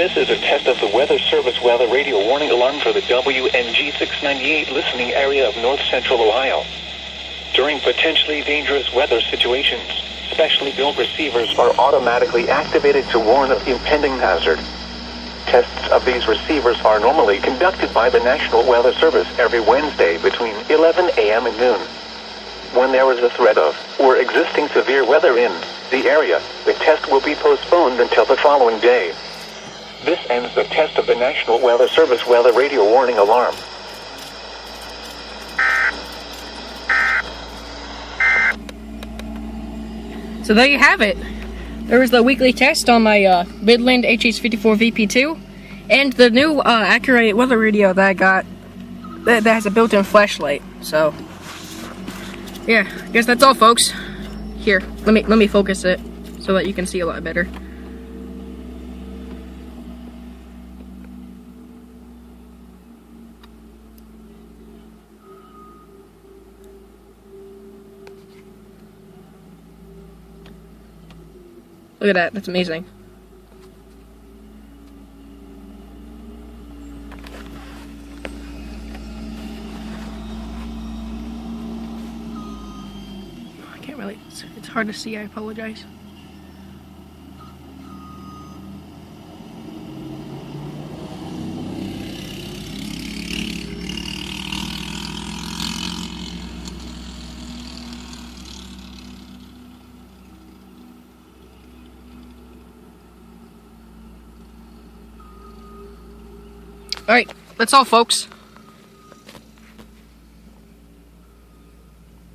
This is a test of the Weather Service weather radio warning alarm for the WNG698 listening area of north central Ohio. During potentially dangerous weather situations, specially built receivers are automatically activated to warn of the impending hazard. Tests of these receivers are normally conducted by the National Weather Service every Wednesday between 11 a.m. and noon. When there is a threat of or existing severe weather in the area, the test will be postponed until the following day. This ends the test of the National Weather Service weather radio warning alarm. So there you have it. There was the weekly test on my Midland HS54 VP2 and the new Accurate weather radio that I got that has a built-in flashlight. So yeah, I guess that's all, folks. Here, let me focus it so that you can see a lot better. Look at that, that's amazing. I can't really, it's hard to see, I apologize. Alright, that's all, folks.